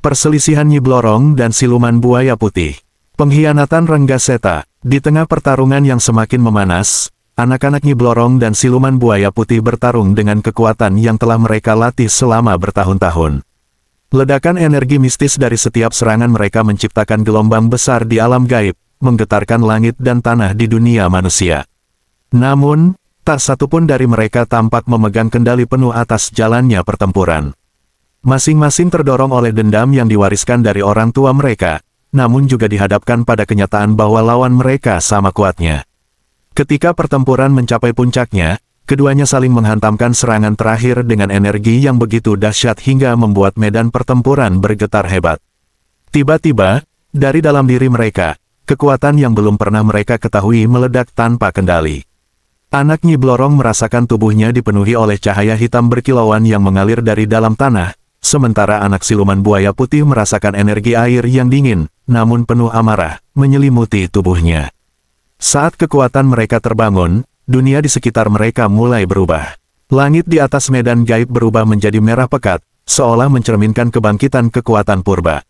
Perselisihan Nyi Blorong dan Siluman Buaya Putih. Pengkhianatan Renggaseta. Di tengah pertarungan yang semakin memanas, anak-anak Nyi Blorong dan Siluman Buaya Putih bertarung dengan kekuatan yang telah mereka latih selama bertahun-tahun. Ledakan energi mistis dari setiap serangan mereka menciptakan gelombang besar di alam gaib, menggetarkan langit dan tanah di dunia manusia. Namun, tak satupun dari mereka tampak memegang kendali penuh atas jalannya pertempuran. Masing-masing terdorong oleh dendam yang diwariskan dari orang tua mereka, namun juga dihadapkan pada kenyataan bahwa lawan mereka sama kuatnya. Ketika pertempuran mencapai puncaknya, keduanya saling menghantamkan serangan terakhir dengan energi yang begitu dahsyat hingga membuat medan pertempuran bergetar hebat. Tiba-tiba, dari dalam diri mereka, kekuatan yang belum pernah mereka ketahui meledak tanpa kendali. Anak Nyi Blorong merasakan tubuhnya dipenuhi oleh cahaya hitam berkilauan yang mengalir dari dalam tanah, sementara anak Siluman Buaya Putih merasakan energi air yang dingin, namun penuh amarah, menyelimuti tubuhnya. Saat kekuatan mereka terbangun, dunia di sekitar mereka mulai berubah. Langit di atas medan gaib berubah menjadi merah pekat, seolah mencerminkan kebangkitan kekuatan purba.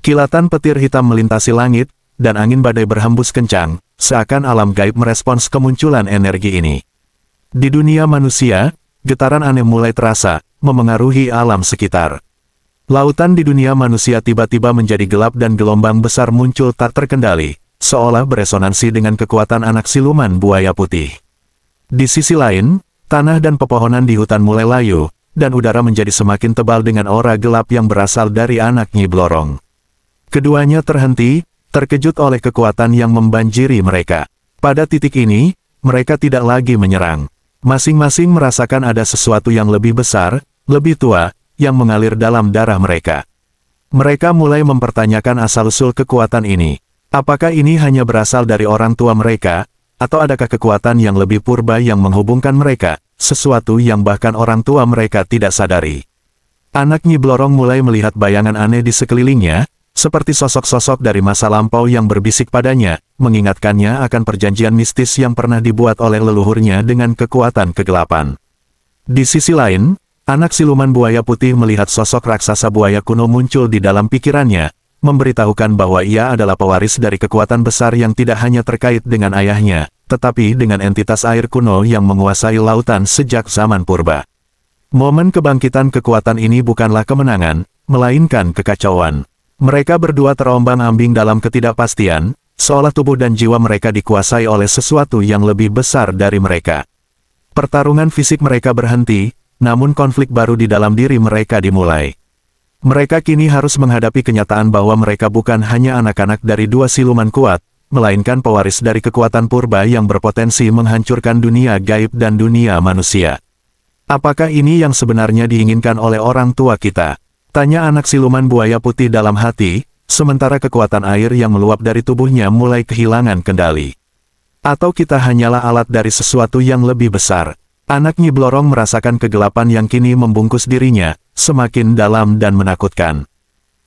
Kilatan petir hitam melintasi langit, dan angin badai berhembus kencang, seakan alam gaib merespons kemunculan energi ini. Di dunia manusia, getaran aneh mulai terasa, memengaruhi alam sekitar. Lautan di dunia manusia tiba-tiba menjadi gelap dan gelombang besar muncul tak terkendali, seolah beresonansi dengan kekuatan anak Siluman Buaya Putih. Di sisi lain, tanah dan pepohonan di hutan mulai layu, dan udara menjadi semakin tebal dengan aura gelap yang berasal dari anak Nyi Blorong. Keduanya terhenti, terkejut oleh kekuatan yang membanjiri mereka. Pada titik ini, mereka tidak lagi menyerang. Masing-masing merasakan ada sesuatu yang lebih besar, lebih tua, yang mengalir dalam darah mereka. Mereka mulai mempertanyakan asal-usul kekuatan ini. Apakah ini hanya berasal dari orang tua mereka, atau adakah kekuatan yang lebih purba yang menghubungkan mereka, sesuatu yang bahkan orang tua mereka tidak sadari. Anak Nyi Blorong mulai melihat bayangan aneh di sekelilingnya, seperti sosok-sosok dari masa lampau yang berbisik padanya, mengingatkannya akan perjanjian mistis yang pernah dibuat oleh leluhurnya dengan kekuatan kegelapan. Di sisi lain, anak Siluman Buaya Putih melihat sosok raksasa buaya kuno muncul di dalam pikirannya, memberitahukan bahwa ia adalah pewaris dari kekuatan besar yang tidak hanya terkait dengan ayahnya, tetapi dengan entitas air kuno yang menguasai lautan sejak zaman purba. Momen kebangkitan kekuatan ini bukanlah kemenangan, melainkan kekacauan. Mereka berdua terombang-ambing dalam ketidakpastian, seolah tubuh dan jiwa mereka dikuasai oleh sesuatu yang lebih besar dari mereka. Pertarungan fisik mereka berhenti, namun konflik baru di dalam diri mereka dimulai. Mereka kini harus menghadapi kenyataan bahwa mereka bukan hanya anak-anak dari dua siluman kuat, melainkan pewaris dari kekuatan purba yang berpotensi menghancurkan dunia gaib dan dunia manusia. Apakah ini yang sebenarnya diinginkan oleh orang tua kita? Tanya anak Siluman Buaya Putih dalam hati, sementara kekuatan air yang meluap dari tubuhnya mulai kehilangan kendali. Atau kita hanyalah alat dari sesuatu yang lebih besar? Anak Nyi Blorong merasakan kegelapan yang kini membungkus dirinya, semakin dalam dan menakutkan.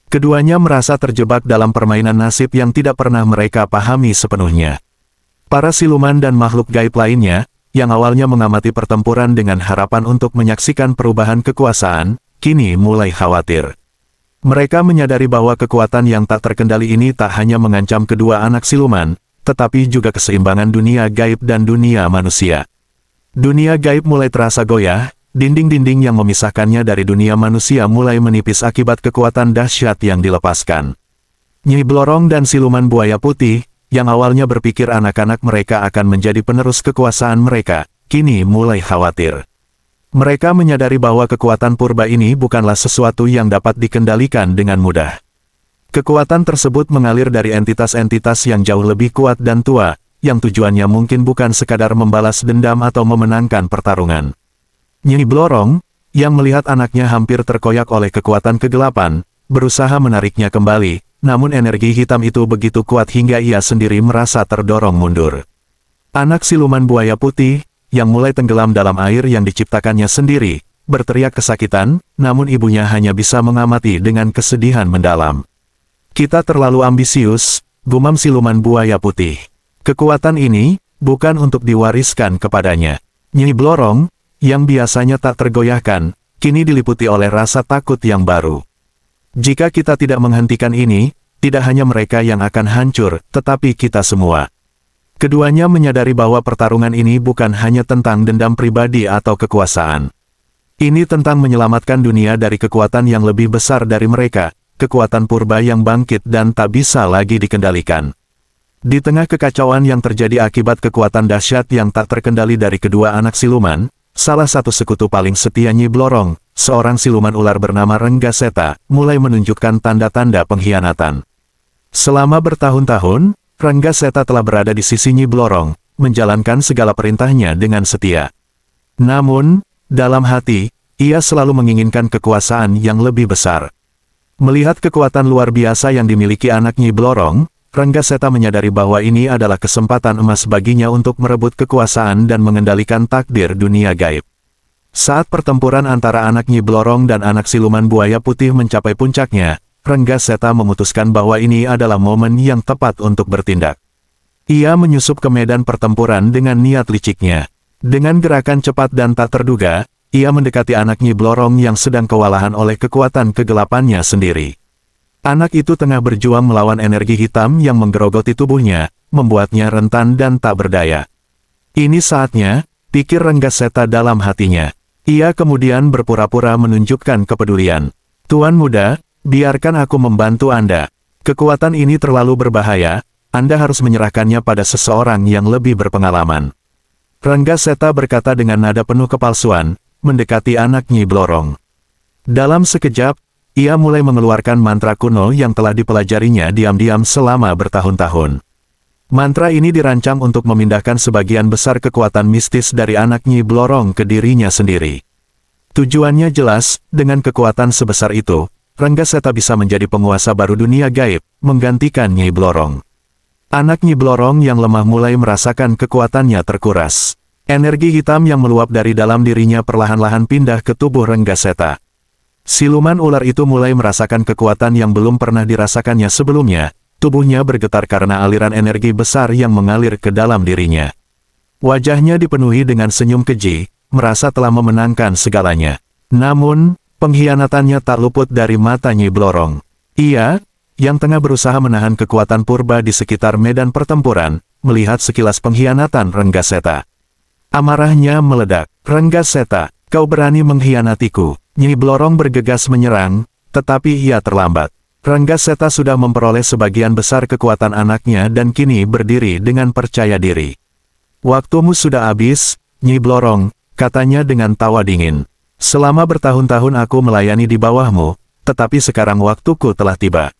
Keduanya merasa terjebak dalam permainan nasib yang tidak pernah mereka pahami sepenuhnya. Para siluman dan makhluk gaib lainnya, yang awalnya mengamati pertempuran dengan harapan untuk menyaksikan perubahan kekuasaan, kini mulai khawatir. Mereka menyadari bahwa kekuatan yang tak terkendali ini tak hanya mengancam kedua anak siluman, tetapi juga keseimbangan dunia gaib dan dunia manusia. Dunia gaib mulai terasa goyah, dinding-dinding yang memisahkannya dari dunia manusia mulai menipis akibat kekuatan dahsyat yang dilepaskan. Nyi Blorong dan Siluman Buaya Putih, yang awalnya berpikir anak-anak mereka akan menjadi penerus kekuasaan mereka, kini mulai khawatir. Mereka menyadari bahwa kekuatan purba ini bukanlah sesuatu yang dapat dikendalikan dengan mudah. Kekuatan tersebut mengalir dari entitas-entitas yang jauh lebih kuat dan tua, yang tujuannya mungkin bukan sekadar membalas dendam atau memenangkan pertarungan. Nyi Blorong, yang melihat anaknya hampir terkoyak oleh kekuatan kegelapan, berusaha menariknya kembali, namun energi hitam itu begitu kuat hingga ia sendiri merasa terdorong mundur. Anak Siluman Buaya Putih, yang mulai tenggelam dalam air yang diciptakannya sendiri, berteriak kesakitan, namun ibunya hanya bisa mengamati dengan kesedihan mendalam. Kita terlalu ambisius, gumam Siluman Buaya Putih. Kekuatan ini, bukan untuk diwariskan kepadanya. Nyi Blorong, yang biasanya tak tergoyahkan, kini diliputi oleh rasa takut yang baru. Jika kita tidak menghentikan ini, tidak hanya mereka yang akan hancur, tetapi kita semua. Keduanya menyadari bahwa pertarungan ini bukan hanya tentang dendam pribadi atau kekuasaan. Ini tentang menyelamatkan dunia dari kekuatan yang lebih besar dari mereka, kekuatan purba yang bangkit dan tak bisa lagi dikendalikan. Di tengah kekacauan yang terjadi akibat kekuatan dahsyat yang tak terkendali dari kedua anak siluman, salah satu sekutu paling setia Nyi Blorong, seorang siluman ular bernama Renggaseta, mulai menunjukkan tanda-tanda pengkhianatan. Selama bertahun-tahun, Renggaseta telah berada di sisi Nyi Blorong, menjalankan segala perintahnya dengan setia. Namun, dalam hati, ia selalu menginginkan kekuasaan yang lebih besar. Melihat kekuatan luar biasa yang dimiliki anak Nyi Blorong, Renggaseta menyadari bahwa ini adalah kesempatan emas baginya untuk merebut kekuasaan dan mengendalikan takdir dunia gaib. Saat pertempuran antara anak Nyi Blorong dan anak siluman buaya putih mencapai puncaknya, Renggaseta memutuskan bahwa ini adalah momen yang tepat untuk bertindak. Ia menyusup ke medan pertempuran dengan niat liciknya. Dengan gerakan cepat dan tak terduga, ia mendekati anak Nyi Blorong yang sedang kewalahan oleh kekuatan kegelapannya sendiri. Anak itu tengah berjuang melawan energi hitam yang menggerogoti tubuhnya, membuatnya rentan dan tak berdaya. Ini saatnya, pikir Renggaseta dalam hatinya. Ia kemudian berpura-pura menunjukkan kepedulian. Tuan muda, biarkan aku membantu Anda. Kekuatan ini terlalu berbahaya, Anda harus menyerahkannya pada seseorang yang lebih berpengalaman. Renggaseta berkata dengan nada penuh kepalsuan, mendekati anak Nyi Blorong. Dalam sekejap, ia mulai mengeluarkan mantra kuno yang telah dipelajarinya diam-diam selama bertahun-tahun. Mantra ini dirancang untuk memindahkan sebagian besar kekuatan mistis dari anak Nyi Blorong ke dirinya sendiri. Tujuannya jelas, dengan kekuatan sebesar itu, Renggaseta bisa menjadi penguasa baru dunia gaib, menggantikan Nyi Blorong. Anak Nyi Blorong yang lemah mulai merasakan kekuatannya terkuras. Energi hitam yang meluap dari dalam dirinya perlahan-lahan pindah ke tubuh Renggaseta. Siluman ular itu mulai merasakan kekuatan yang belum pernah dirasakannya sebelumnya, tubuhnya bergetar karena aliran energi besar yang mengalir ke dalam dirinya. Wajahnya dipenuhi dengan senyum keji, merasa telah memenangkan segalanya. Namun, pengkhianatannya tak luput dari mata Nyi Blorong. Ia, yang tengah berusaha menahan kekuatan purba di sekitar medan pertempuran, melihat sekilas pengkhianatan Renggaseta. Amarahnya meledak. Renggaseta, kau berani mengkhianatiku. Nyi Blorong bergegas menyerang, tetapi ia terlambat. Renggaseta sudah memperoleh sebagian besar kekuatan anaknya dan kini berdiri dengan percaya diri. Waktumu sudah habis, Nyi Blorong, katanya dengan tawa dingin. Selama bertahun-tahun aku melayani di bawahmu, tetapi sekarang waktuku telah tiba.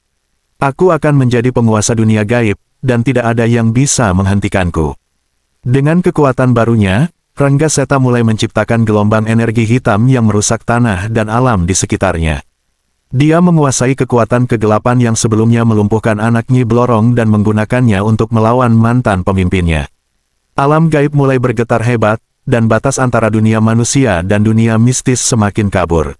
Aku akan menjadi penguasa dunia gaib, dan tidak ada yang bisa menghentikanku. Dengan kekuatan barunya, Renggaseta mulai menciptakan gelombang energi hitam yang merusak tanah dan alam di sekitarnya. Dia menguasai kekuatan kegelapan yang sebelumnya melumpuhkan anak Nyi Blorong dan menggunakannya untuk melawan mantan pemimpinnya. Alam gaib mulai bergetar hebat, dan batas antara dunia manusia dan dunia mistis semakin kabur.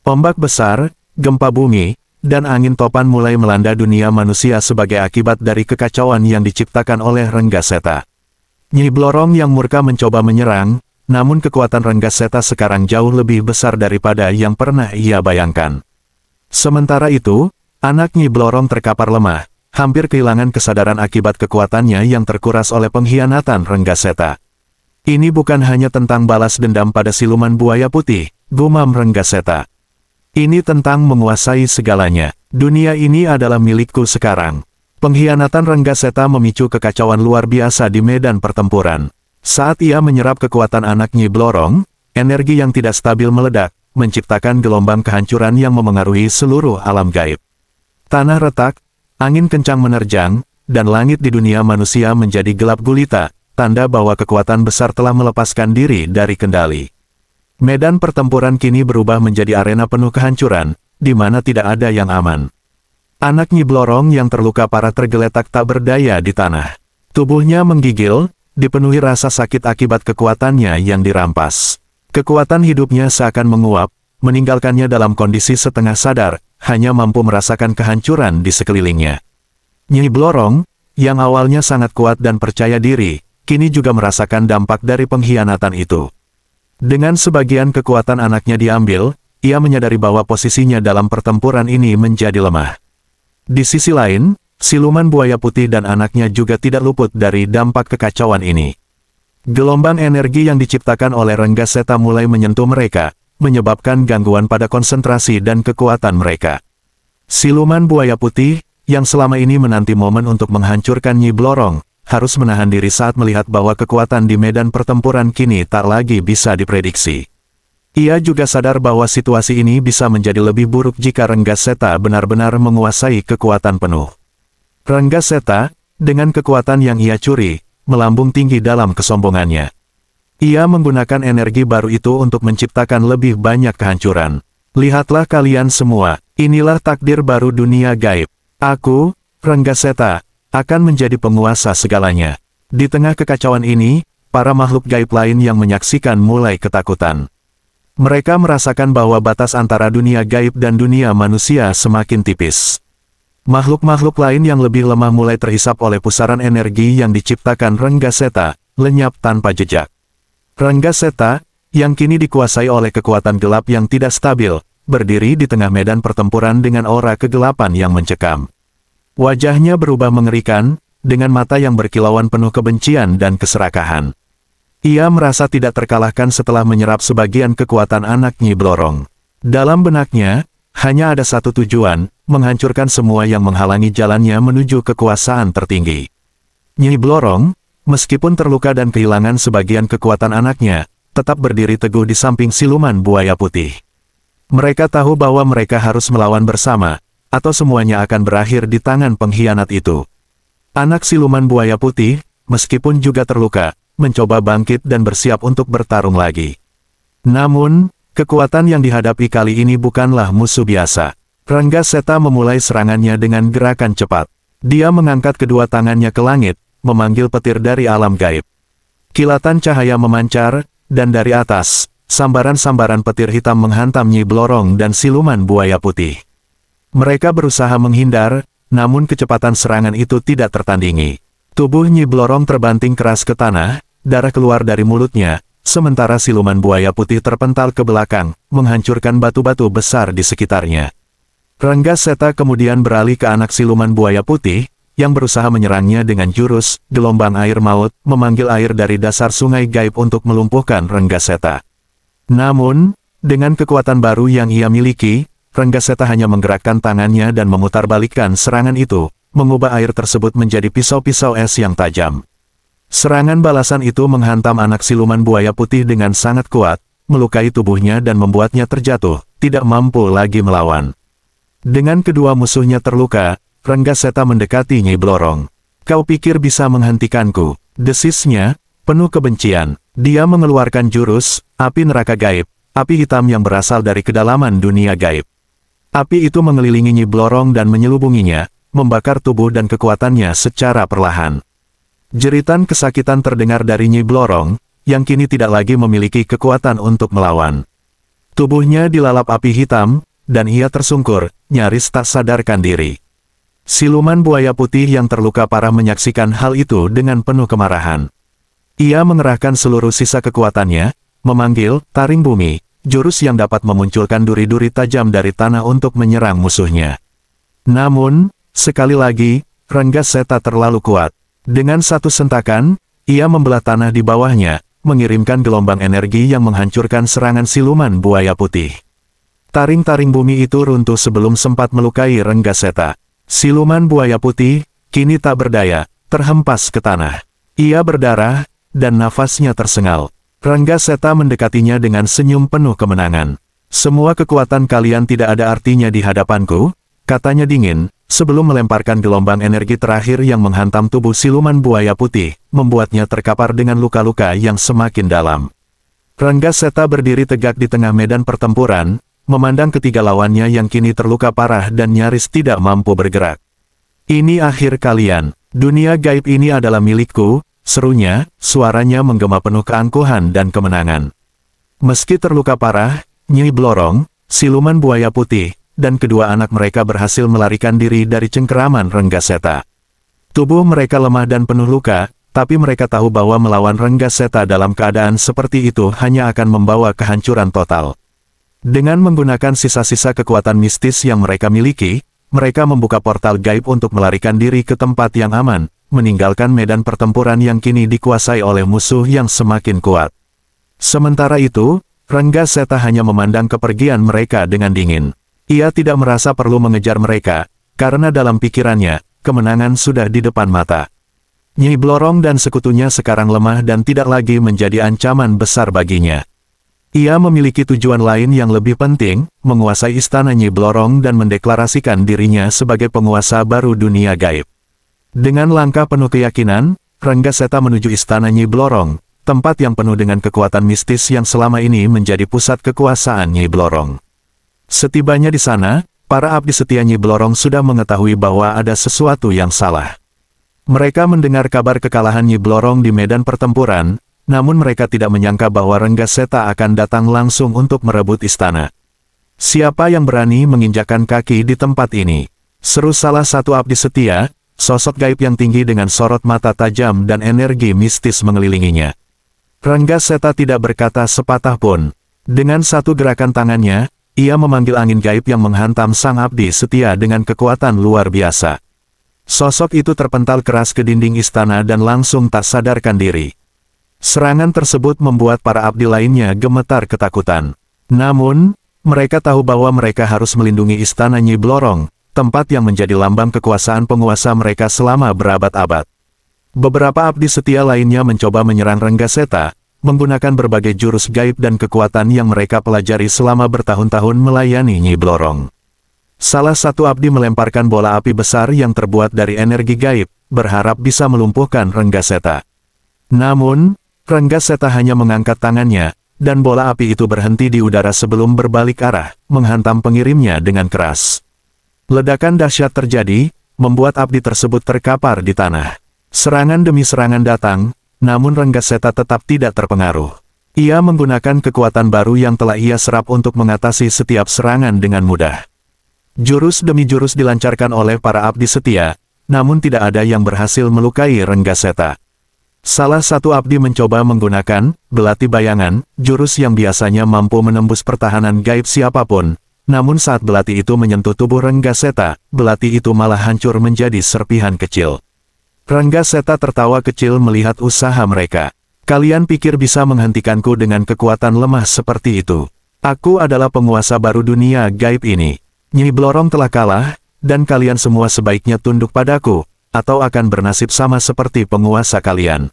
Ombak besar, gempa bumi, dan angin topan mulai melanda dunia manusia sebagai akibat dari kekacauan yang diciptakan oleh Renggaseta. Nyi Blorong yang murka mencoba menyerang, namun kekuatan Renggaseta sekarang jauh lebih besar daripada yang pernah ia bayangkan. Sementara itu, anak Nyi Blorong terkapar lemah, hampir kehilangan kesadaran akibat kekuatannya yang terkuras oleh pengkhianatan Renggaseta. Ini bukan hanya tentang balas dendam pada siluman buaya putih, gumam Renggaseta. Ini tentang menguasai segalanya. Dunia ini adalah milikku sekarang. Pengkhianatan Renggaseta memicu kekacauan luar biasa di medan pertempuran. Saat ia menyerap kekuatan anak Nyi Blorong, energi yang tidak stabil meledak, menciptakan gelombang kehancuran yang memengaruhi seluruh alam gaib. Tanah retak, angin kencang menerjang, dan langit di dunia manusia menjadi gelap gulita, tanda bahwa kekuatan besar telah melepaskan diri dari kendali. Medan pertempuran kini berubah menjadi arena penuh kehancuran, di mana tidak ada yang aman. Anak Nyi Blorong yang terluka parah tergeletak tak berdaya di tanah. Tubuhnya menggigil, dipenuhi rasa sakit akibat kekuatannya yang dirampas. Kekuatan hidupnya seakan menguap, meninggalkannya dalam kondisi setengah sadar, hanya mampu merasakan kehancuran di sekelilingnya. Nyi Blorong, yang awalnya sangat kuat dan percaya diri, kini juga merasakan dampak dari pengkhianatan itu. Dengan sebagian kekuatan anaknya diambil, ia menyadari bahwa posisinya dalam pertempuran ini menjadi lemah. Di sisi lain, siluman buaya putih dan anaknya juga tidak luput dari dampak kekacauan ini. Gelombang energi yang diciptakan oleh Renggaseta mulai menyentuh mereka, menyebabkan gangguan pada konsentrasi dan kekuatan mereka. Siluman buaya putih, yang selama ini menanti momen untuk menghancurkan Nyi Blorong, harus menahan diri saat melihat bahwa kekuatan di medan pertempuran kini tak lagi bisa diprediksi. Ia juga sadar bahwa situasi ini bisa menjadi lebih buruk jika Renggaseta benar-benar menguasai kekuatan penuh. Renggaseta, dengan kekuatan yang ia curi, melambung tinggi dalam kesombongannya. Ia menggunakan energi baru itu untuk menciptakan lebih banyak kehancuran. Lihatlah kalian semua, inilah takdir baru dunia gaib. Aku, Renggaseta, akan menjadi penguasa segalanya. Di tengah kekacauan ini, para makhluk gaib lain yang menyaksikan mulai ketakutan. Mereka merasakan bahwa batas antara dunia gaib dan dunia manusia semakin tipis. Makhluk-makhluk lain yang lebih lemah mulai terhisap oleh pusaran energi yang diciptakan Renggaseta, lenyap tanpa jejak. Renggaseta, yang kini dikuasai oleh kekuatan gelap yang tidak stabil, berdiri di tengah medan pertempuran dengan aura kegelapan yang mencekam. Wajahnya berubah mengerikan, dengan mata yang berkilauan penuh kebencian dan keserakahan. Ia merasa tidak terkalahkan setelah menyerap sebagian kekuatan anak Nyi Blorong. Dalam benaknya, hanya ada satu tujuan, menghancurkan semua yang menghalangi jalannya menuju kekuasaan tertinggi. Nyi Blorong, meskipun terluka dan kehilangan sebagian kekuatan anaknya, tetap berdiri teguh di samping siluman buaya putih. Mereka tahu bahwa mereka harus melawan bersama, atau semuanya akan berakhir di tangan pengkhianat itu. Anak siluman buaya putih, meskipun juga terluka, mencoba bangkit dan bersiap untuk bertarung lagi. Namun, kekuatan yang dihadapi kali ini bukanlah musuh biasa. Renggaseta memulai serangannya dengan gerakan cepat. Dia mengangkat kedua tangannya ke langit, memanggil petir dari alam gaib. Kilatan cahaya memancar, dan dari atas, sambaran-sambaran petir hitam menghantam Nyi Blorong dan siluman buaya putih. Mereka berusaha menghindar, namun kecepatan serangan itu tidak tertandingi. Tubuh Nyi Blorong terbanting keras ke tanah, darah keluar dari mulutnya, sementara siluman buaya putih terpental ke belakang, menghancurkan batu-batu besar di sekitarnya. Renggaseta kemudian beralih ke anak siluman buaya putih, yang berusaha menyerangnya dengan jurus, gelombang air maut, memanggil air dari dasar sungai gaib untuk melumpuhkan Renggaseta. Namun, dengan kekuatan baru yang ia miliki, Renggaseta hanya menggerakkan tangannya dan memutarbalikkan serangan itu, mengubah air tersebut menjadi pisau-pisau es yang tajam. Serangan balasan itu menghantam anak siluman buaya putih dengan sangat kuat, melukai tubuhnya dan membuatnya terjatuh, tidak mampu lagi melawan. Dengan kedua musuhnya terluka, Renggaseta mendekati Nyi Blorong. "Kau pikir bisa menghentikanku?" desisnya, penuh kebencian. Dia mengeluarkan jurus, api neraka gaib, api hitam yang berasal dari kedalaman dunia gaib. Api itu mengelilingi Nyi Blorong dan menyelubunginya, membakar tubuh dan kekuatannya secara perlahan. Jeritan kesakitan terdengar dari Nyi Blorong, yang kini tidak lagi memiliki kekuatan untuk melawan. Tubuhnya dilalap api hitam, dan ia tersungkur, nyaris tak sadarkan diri. Siluman buaya putih yang terluka parah menyaksikan hal itu dengan penuh kemarahan. Ia mengerahkan seluruh sisa kekuatannya, memanggil taring bumi, jurus yang dapat memunculkan duri-duri tajam dari tanah untuk menyerang musuhnya. Namun, sekali lagi, Renggaseta terlalu kuat. Dengan satu sentakan, ia membelah tanah di bawahnya, mengirimkan gelombang energi yang menghancurkan serangan siluman buaya putih. Taring-taring bumi itu runtuh sebelum sempat melukai Renggaseta. Siluman buaya putih, kini tak berdaya, terhempas ke tanah. Ia berdarah, dan nafasnya tersengal. Renggaseta mendekatinya dengan senyum penuh kemenangan. "Semua kekuatan kalian tidak ada artinya di hadapanku," katanya dingin, sebelum melemparkan gelombang energi terakhir yang menghantam tubuh siluman buaya putih, membuatnya terkapar dengan luka-luka yang semakin dalam. Renggaseta berdiri tegak di tengah medan pertempuran, memandang ketiga lawannya yang kini terluka parah dan nyaris tidak mampu bergerak. "Ini akhir kalian. Dunia gaib ini adalah milikku," serunya, suaranya menggema penuh keangkuhan dan kemenangan. Meski terluka parah, Nyi Blorong, siluman buaya putih, dan kedua anak mereka berhasil melarikan diri dari cengkeraman Renggaseta. Tubuh mereka lemah dan penuh luka, tapi mereka tahu bahwa melawan Renggaseta dalam keadaan seperti itu hanya akan membawa kehancuran total. Dengan menggunakan sisa-sisa kekuatan mistis yang mereka miliki, mereka membuka portal gaib untuk melarikan diri ke tempat yang aman, meninggalkan medan pertempuran yang kini dikuasai oleh musuh yang semakin kuat. Sementara itu, Ranggaseta hanya memandang kepergian mereka dengan dingin. Ia tidak merasa perlu mengejar mereka, karena dalam pikirannya, kemenangan sudah di depan mata. Nyi Blorong dan sekutunya sekarang lemah dan tidak lagi menjadi ancaman besar baginya. Ia memiliki tujuan lain yang lebih penting, menguasai istana Nyi Blorong dan mendeklarasikan dirinya sebagai penguasa baru dunia gaib. Dengan langkah penuh keyakinan, Ranggaseta menuju istana Nyi Blorong, tempat yang penuh dengan kekuatan mistis yang selama ini menjadi pusat kekuasaan Nyi Blorong. Setibanya di sana, para abdi setia Nyi Blorong sudah mengetahui bahwa ada sesuatu yang salah. Mereka mendengar kabar kekalahan Nyi Blorong di medan pertempuran, namun mereka tidak menyangka bahwa Ranggaseta akan datang langsung untuk merebut istana. "Siapa yang berani menginjakkan kaki di tempat ini?" seru salah satu abdi setia, sosok gaib yang tinggi dengan sorot mata tajam dan energi mistis mengelilinginya. Ranggaseta tidak berkata sepatah pun. Dengan satu gerakan tangannya, ia memanggil angin gaib yang menghantam sang abdi setia dengan kekuatan luar biasa. Sosok itu terpental keras ke dinding istana dan langsung tak sadarkan diri. Serangan tersebut membuat para abdi lainnya gemetar ketakutan. Namun, mereka tahu bahwa mereka harus melindungi istana Nyi Blorong, tempat yang menjadi lambang kekuasaan penguasa mereka selama berabad-abad. Beberapa abdi setia lainnya mencoba menyerang Ranggaseta, menggunakan berbagai jurus gaib dan kekuatan yang mereka pelajari selama bertahun-tahun melayani Nyi Blorong. Salah satu abdi melemparkan bola api besar yang terbuat dari energi gaib, berharap bisa melumpuhkan Ranggaseta. Namun, Ranggaseta hanya mengangkat tangannya, dan bola api itu berhenti di udara sebelum berbalik arah, menghantam pengirimnya dengan keras. Ledakan dahsyat terjadi, membuat abdi tersebut terkapar di tanah. Serangan demi serangan datang, namun Ranggaseta tetap tidak terpengaruh. Ia menggunakan kekuatan baru yang telah ia serap untuk mengatasi setiap serangan dengan mudah. Jurus demi jurus dilancarkan oleh para abdi setia, namun tidak ada yang berhasil melukai Ranggaseta. Salah satu abdi mencoba menggunakan belati bayangan, jurus yang biasanya mampu menembus pertahanan gaib siapapun, namun saat belati itu menyentuh tubuh Ranggaseta, belati itu malah hancur menjadi serpihan kecil. Ranggaseta tertawa kecil melihat usaha mereka. "Kalian pikir bisa menghentikanku dengan kekuatan lemah seperti itu? Aku adalah penguasa baru dunia gaib ini. Nyi Blorong telah kalah, dan kalian semua sebaiknya tunduk padaku, atau akan bernasib sama seperti penguasa kalian."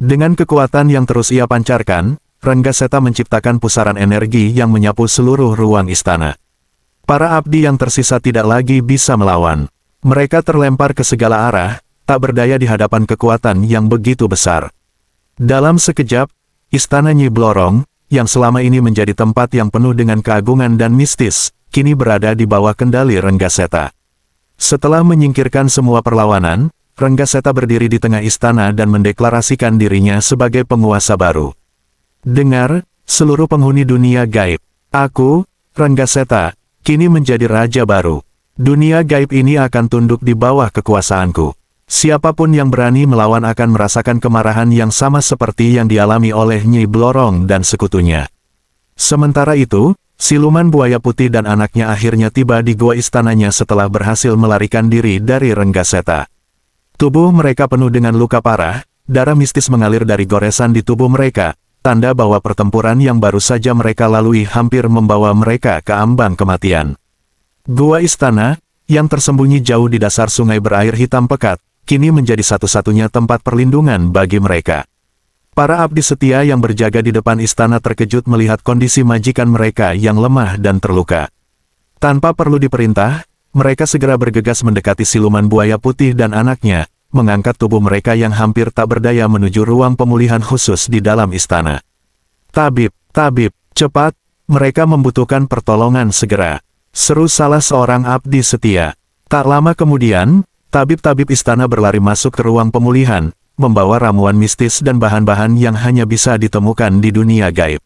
Dengan kekuatan yang terus ia pancarkan, Ranggaseta menciptakan pusaran energi yang menyapu seluruh ruang istana. Para abdi yang tersisa tidak lagi bisa melawan. Mereka terlempar ke segala arah, tak berdaya di hadapan kekuatan yang begitu besar. Dalam sekejap, istana Nyi Blorong, yang selama ini menjadi tempat yang penuh dengan keagungan dan mistis, kini berada di bawah kendali Ranggaseta. Setelah menyingkirkan semua perlawanan, Ranggaseta berdiri di tengah istana dan mendeklarasikan dirinya sebagai penguasa baru. "Dengar, seluruh penghuni dunia gaib. Aku, Ranggaseta, kini menjadi raja baru. Dunia gaib ini akan tunduk di bawah kekuasaanku. Siapapun yang berani melawan akan merasakan kemarahan yang sama seperti yang dialami oleh Nyi Blorong dan sekutunya." Sementara itu, siluman buaya putih dan anaknya akhirnya tiba di gua istananya setelah berhasil melarikan diri dari Ranggaseta. Tubuh mereka penuh dengan luka parah, darah mistis mengalir dari goresan di tubuh mereka, tanda bahwa pertempuran yang baru saja mereka lalui hampir membawa mereka ke ambang kematian. Gua istana, yang tersembunyi jauh di dasar sungai berair hitam pekat, kini menjadi satu-satunya tempat perlindungan bagi mereka. Para abdi setia yang berjaga di depan istana terkejut melihat kondisi majikan mereka yang lemah dan terluka. Tanpa perlu diperintah, mereka segera bergegas mendekati siluman buaya putih dan anaknya, mengangkat tubuh mereka yang hampir tak berdaya menuju ruang pemulihan khusus di dalam istana. "Tabib, tabib, cepat, mereka membutuhkan pertolongan segera," seru salah seorang abdi setia. Tak lama kemudian, tabib-tabib istana berlari masuk ke ruang pemulihan, membawa ramuan mistis dan bahan-bahan yang hanya bisa ditemukan di dunia gaib.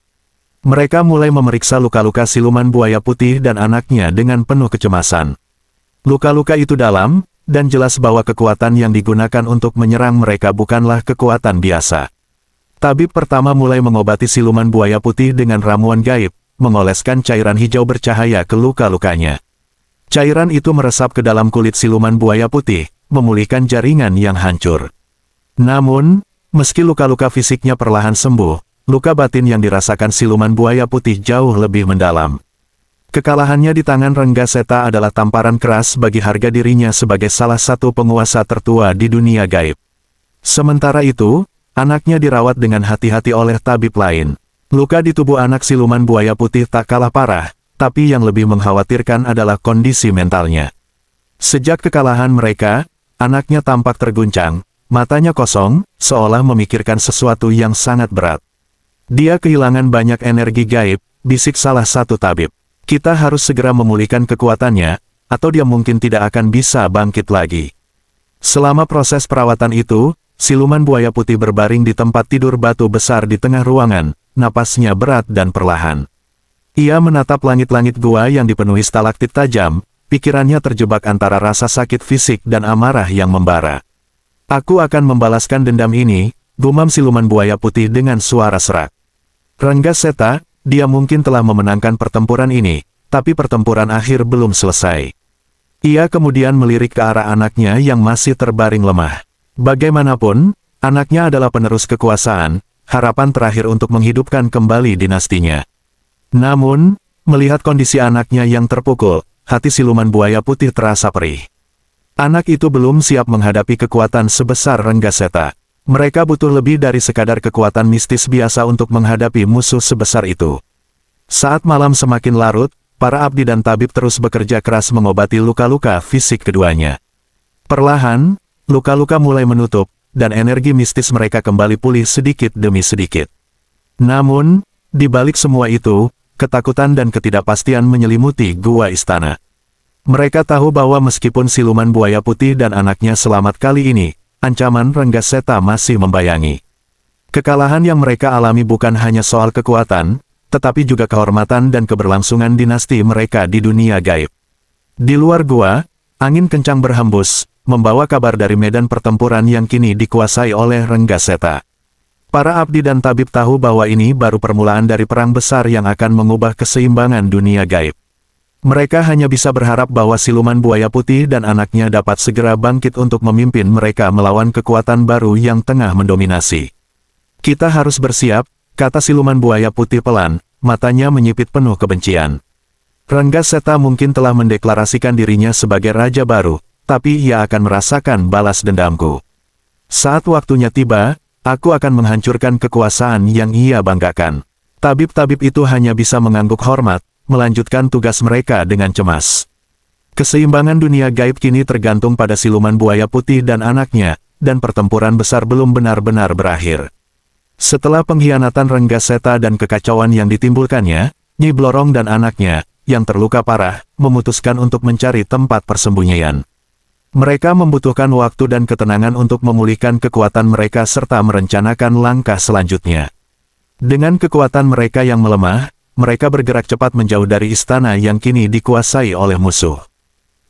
Mereka mulai memeriksa luka-luka siluman buaya putih dan anaknya dengan penuh kecemasan. Luka-luka itu dalam, dan jelas bahwa kekuatan yang digunakan untuk menyerang mereka bukanlah kekuatan biasa. Tabib pertama mulai mengobati siluman buaya putih dengan ramuan gaib, mengoleskan cairan hijau bercahaya ke luka-lukanya. Cairan itu meresap ke dalam kulit siluman buaya putih, memulihkan jaringan yang hancur. Namun, meski luka-luka fisiknya perlahan sembuh, luka batin yang dirasakan siluman buaya putih jauh lebih mendalam. Kekalahannya di tangan Renggaseta adalah tamparan keras bagi harga dirinya sebagai salah satu penguasa tertua di dunia gaib. Sementara itu, anaknya dirawat dengan hati-hati oleh tabib lain. Luka di tubuh anak siluman buaya putih tak kalah parah, tapi yang lebih mengkhawatirkan adalah kondisi mentalnya. Sejak kekalahan mereka, anaknya tampak terguncang, matanya kosong, seolah memikirkan sesuatu yang sangat berat. Dia kehilangan banyak energi gaib, bisik salah satu tabib. Kita harus segera memulihkan kekuatannya, atau dia mungkin tidak akan bisa bangkit lagi. Selama proses perawatan itu, siluman buaya putih berbaring di tempat tidur batu besar di tengah ruangan, napasnya berat dan perlahan. Ia menatap langit-langit gua yang dipenuhi stalaktit tajam, pikirannya terjebak antara rasa sakit fisik dan amarah yang membara. Aku akan membalaskan dendam ini, gumam siluman buaya putih dengan suara serak. Renggaseta, dia mungkin telah memenangkan pertempuran ini, tapi pertempuran akhir belum selesai. Ia kemudian melirik ke arah anaknya yang masih terbaring lemah. Bagaimanapun, anaknya adalah penerus kekuasaan, harapan terakhir untuk menghidupkan kembali dinastinya. Namun, melihat kondisi anaknya yang terpukul, hati siluman buaya putih terasa perih. Anak itu belum siap menghadapi kekuatan sebesar Renggaseta. Mereka butuh lebih dari sekadar kekuatan mistis biasa untuk menghadapi musuh sebesar itu. Saat malam semakin larut, para abdi dan tabib terus bekerja keras mengobati luka-luka fisik keduanya. Perlahan, luka-luka mulai menutup, dan energi mistis mereka kembali pulih sedikit demi sedikit. Namun, di balik semua itu, ketakutan dan ketidakpastian menyelimuti gua istana. Mereka tahu bahwa meskipun siluman buaya putih dan anaknya selamat kali ini, ancaman Renggaseta masih membayangi. Kekalahan yang mereka alami bukan hanya soal kekuatan, tetapi juga kehormatan dan keberlangsungan dinasti mereka di dunia gaib. Di luar gua, angin kencang berhembus, membawa kabar dari medan pertempuran yang kini dikuasai oleh Renggaseta. Para abdi dan tabib tahu bahwa ini baru permulaan dari perang besar yang akan mengubah keseimbangan dunia gaib. Mereka hanya bisa berharap bahwa siluman buaya putih dan anaknya dapat segera bangkit untuk memimpin mereka melawan kekuatan baru yang tengah mendominasi. Kita harus bersiap, kata siluman buaya putih pelan, matanya menyipit penuh kebencian. Renggaseta mungkin telah mendeklarasikan dirinya sebagai raja baru, tapi ia akan merasakan balas dendamku. Saat waktunya tiba, aku akan menghancurkan kekuasaan yang ia banggakan. Tabib-tabib itu hanya bisa mengangguk hormat, melanjutkan tugas mereka dengan cemas. Keseimbangan dunia gaib kini tergantung pada siluman buaya putih dan anaknya, dan pertempuran besar belum benar-benar berakhir. Setelah pengkhianatan Renggaseta dan kekacauan yang ditimbulkannya, Nyi Blorong dan anaknya, yang terluka parah, memutuskan untuk mencari tempat persembunyian. Mereka membutuhkan waktu dan ketenangan untuk memulihkan kekuatan mereka serta merencanakan langkah selanjutnya. Dengan kekuatan mereka yang melemah, mereka bergerak cepat menjauh dari istana yang kini dikuasai oleh musuh.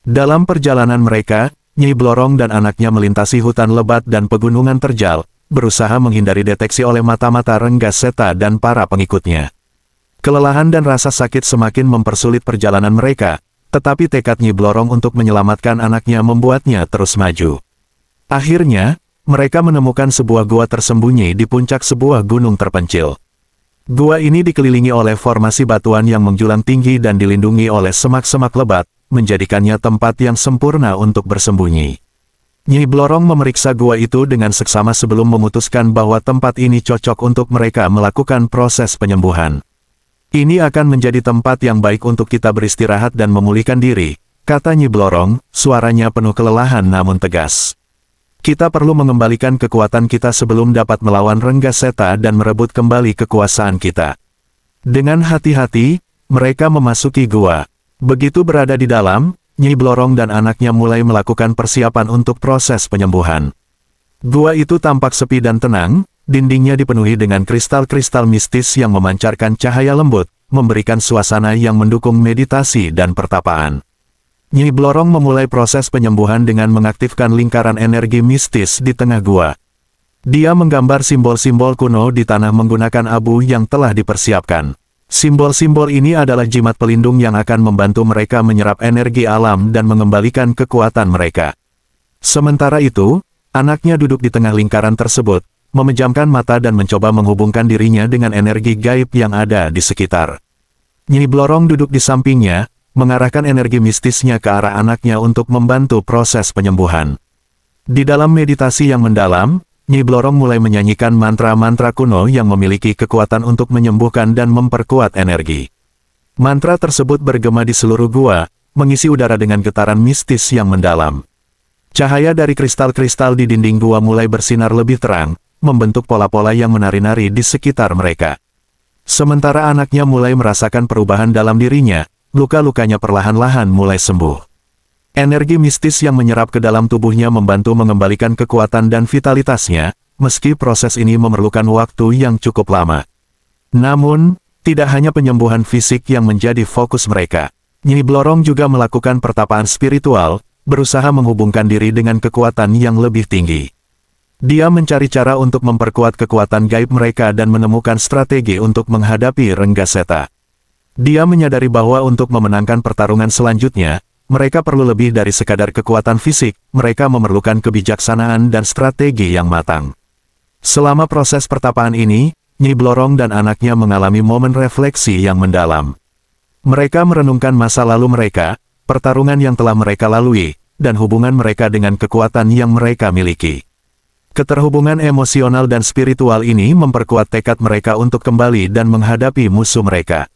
Dalam perjalanan mereka, Nyi Blorong dan anaknya melintasi hutan lebat dan pegunungan terjal, berusaha menghindari deteksi oleh mata-mata Renggaseta dan para pengikutnya. Kelelahan dan rasa sakit semakin mempersulit perjalanan mereka, tetapi tekad Nyi Blorong untuk menyelamatkan anaknya membuatnya terus maju. Akhirnya, mereka menemukan sebuah gua tersembunyi di puncak sebuah gunung terpencil. Gua ini dikelilingi oleh formasi batuan yang menjulang tinggi dan dilindungi oleh semak-semak lebat, menjadikannya tempat yang sempurna untuk bersembunyi. Nyi Blorong memeriksa gua itu dengan seksama sebelum memutuskan bahwa tempat ini cocok untuk mereka melakukan proses penyembuhan. Ini akan menjadi tempat yang baik untuk kita beristirahat dan memulihkan diri, kata Nyi Blorong, suaranya penuh kelelahan namun tegas. Kita perlu mengembalikan kekuatan kita sebelum dapat melawan Renggaseta dan merebut kembali kekuasaan kita. Dengan hati-hati, mereka memasuki gua. Begitu berada di dalam, Nyi Blorong dan anaknya mulai melakukan persiapan untuk proses penyembuhan. Gua itu tampak sepi dan tenang, dindingnya dipenuhi dengan kristal-kristal mistis yang memancarkan cahaya lembut, memberikan suasana yang mendukung meditasi dan pertapaan. Nyi Blorong memulai proses penyembuhan dengan mengaktifkan lingkaran energi mistis di tengah gua. Dia menggambar simbol-simbol kuno di tanah menggunakan abu yang telah dipersiapkan. Simbol-simbol ini adalah jimat pelindung yang akan membantu mereka menyerap energi alam dan mengembalikan kekuatan mereka. Sementara itu, anaknya duduk di tengah lingkaran tersebut, memejamkan mata dan mencoba menghubungkan dirinya dengan energi gaib yang ada di sekitar. Nyi Blorong duduk di sampingnya, mengarahkan energi mistisnya ke arah anaknya untuk membantu proses penyembuhan. Di dalam meditasi yang mendalam, Nyi Blorong mulai menyanyikan mantra-mantra kuno yang memiliki kekuatan untuk menyembuhkan dan memperkuat energi. Mantra tersebut bergema di seluruh gua, mengisi udara dengan getaran mistis yang mendalam. Cahaya dari kristal-kristal di dinding gua mulai bersinar lebih terang, membentuk pola-pola yang menari-nari di sekitar mereka. Sementara anaknya mulai merasakan perubahan dalam dirinya, luka-lukanya perlahan-lahan mulai sembuh. Energi mistis yang menyerap ke dalam tubuhnya membantu mengembalikan kekuatan dan vitalitasnya, meski proses ini memerlukan waktu yang cukup lama. Namun, tidak hanya penyembuhan fisik yang menjadi fokus mereka. Nyi Blorong juga melakukan pertapaan spiritual, berusaha menghubungkan diri dengan kekuatan yang lebih tinggi. Dia mencari cara untuk memperkuat kekuatan gaib mereka dan menemukan strategi untuk menghadapi Renggaseta. Dia menyadari bahwa untuk memenangkan pertarungan selanjutnya, mereka perlu lebih dari sekadar kekuatan fisik, mereka memerlukan kebijaksanaan dan strategi yang matang. Selama proses pertapaan ini, Nyi Blorong dan anaknya mengalami momen refleksi yang mendalam. Mereka merenungkan masa lalu mereka, pertarungan yang telah mereka lalui, dan hubungan mereka dengan kekuatan yang mereka miliki. Keterhubungan emosional dan spiritual ini memperkuat tekad mereka untuk kembali dan menghadapi musuh mereka.